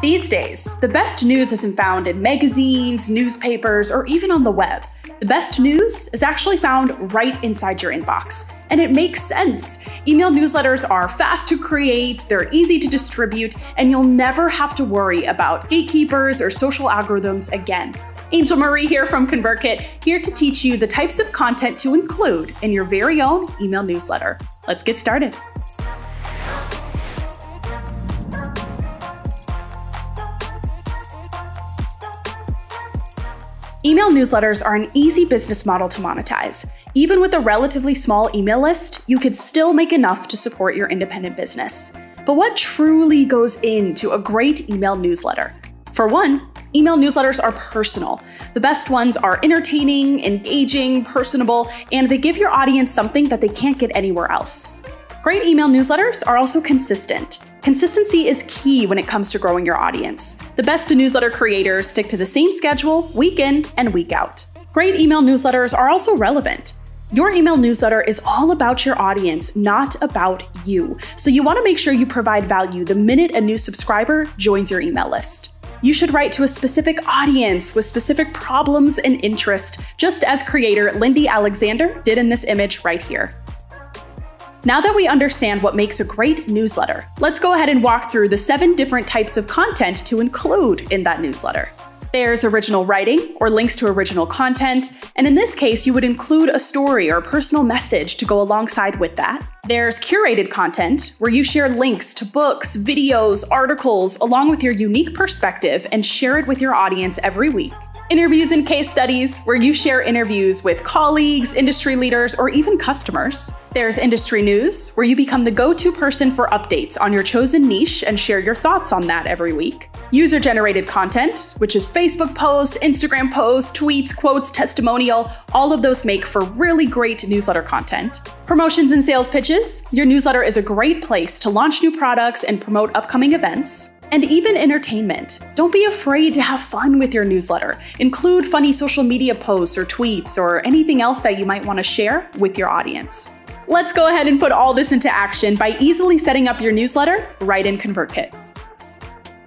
These days, the best news isn't found in magazines, newspapers, or even on the web. The best news is actually found right inside your inbox. And it makes sense. Email newsletters are fast to create, they're easy to distribute, and you'll never have to worry about gatekeepers or social algorithms again. Angel Marie here from ConvertKit, here to teach you the types of content to include in your very own email newsletter. Let's get started. Email newsletters are an easy business model to monetize. Even with a relatively small email list, you could still make enough to support your independent business. But what truly goes into a great email newsletter? For one, email newsletters are personal. The best ones are entertaining, engaging, personable, and they give your audience something that they can't get anywhere else. Great email newsletters are also consistent. Consistency is key when it comes to growing your audience. The best newsletter creators stick to the same schedule week in and week out. Great email newsletters are also relevant. Your email newsletter is all about your audience, not about you. So you want to make sure you provide value the minute a new subscriber joins your email list. You should write to a specific audience with specific problems and interest, just as creator Lindy Alexander did in this image right here. Now that we understand what makes a great newsletter, let's go ahead and walk through the 7 different types of content to include in that newsletter. There's original writing, or links to original content, and in this case, you would include a story or a personal message to go alongside with that. There's curated content, where you share links to books, videos, articles, along with your unique perspective and share it with your audience every week. Interviews and case studies, where you share interviews with colleagues, industry leaders, or even customers. There's industry news, where you become the go-to person for updates on your chosen niche and share your thoughts on that every week. User-generated content, which is Facebook posts, Instagram posts, tweets, quotes, testimonial, all of those make for really great newsletter content. Promotions and sales pitches, your newsletter is a great place to launch new products and promote upcoming events. And even entertainment. Don't be afraid to have fun with your newsletter. Include funny social media posts or tweets or anything else that you might want to share with your audience. Let's go ahead and put all this into action by easily setting up your newsletter right in ConvertKit.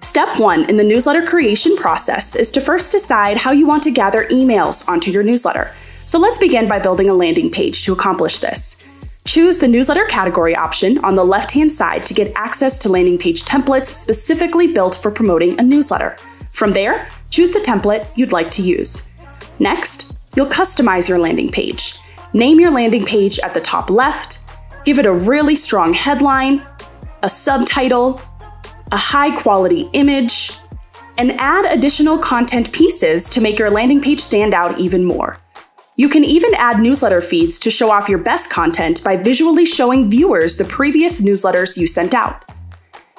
Step 1 in the newsletter creation process is to first decide how you want to gather emails onto your newsletter. So let's begin by building a landing page to accomplish this. Choose the newsletter category option on the left-hand side to get access to landing page templates specifically built for promoting a newsletter. From there, choose the template you'd like to use. Next, you'll customize your landing page. Name your landing page at the top left, give it a really strong headline, a subtitle, a high-quality image, and add additional content pieces to make your landing page stand out even more. You can even add newsletter feeds to show off your best content by visually showing viewers the previous newsletters you sent out.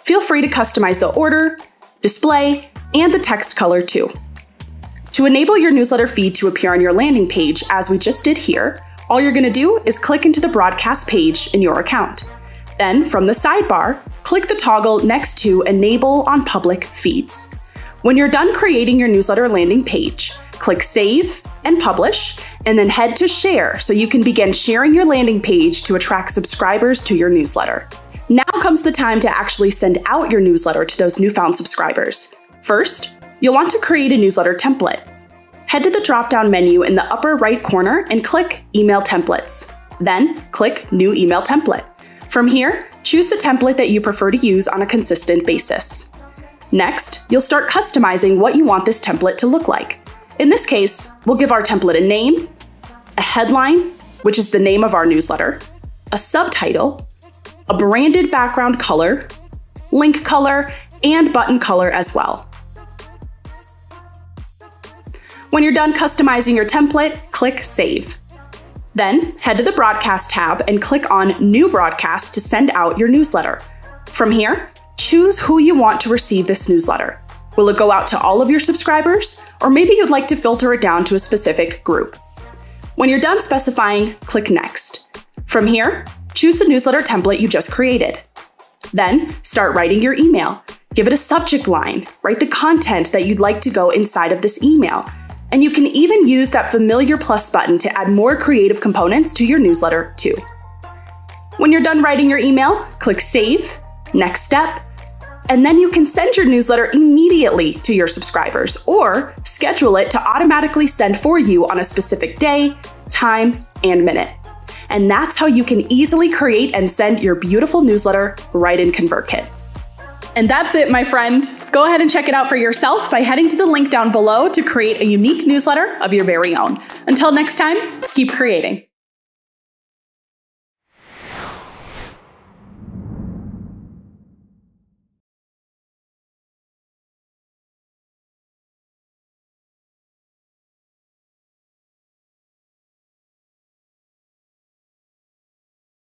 Feel free to customize the order, display, and the text color too. To enable your newsletter feed to appear on your landing page, as we just did here, all you're going to do is click into the broadcast page in your account. Then, from the sidebar, click the toggle next to Enable on Public Feeds. When you're done creating your newsletter landing page, click Save and Publish, and then head to Share so you can begin sharing your landing page to attract subscribers to your newsletter. Now comes the time to actually send out your newsletter to those newfound subscribers. First, you'll want to create a newsletter template. Head to the drop-down menu in the upper right corner and click Email Templates. Then, click New Email Template. From here, choose the template that you prefer to use on a consistent basis. Next, you'll start customizing what you want this template to look like. In this case, we'll give our template a name, a headline, which is the name of our newsletter, a subtitle, a branded background color, link color, and button color as well. When you're done customizing your template, click Save. Then head to the Broadcast tab and click on New Broadcast to send out your newsletter. From here, choose who you want to receive this newsletter. Will it go out to all of your subscribers, or maybe you'd like to filter it down to a specific group? When you're done specifying, click Next. From here, choose the newsletter template you just created. Then, start writing your email. Give it a subject line, write the content that you'd like to go inside of this email, and you can even use that familiar plus button to add more creative components to your newsletter too. When you're done writing your email, click Save, Next Step, And then you can send your newsletter immediately to your subscribers or schedule it to automatically send for you on a specific day, time, and minute. And that's how you can easily create and send your beautiful newsletter right in ConvertKit. And that's it, my friend. Go ahead and check it out for yourself by heading to the link down below to create a unique newsletter of your very own. Until next time, keep creating.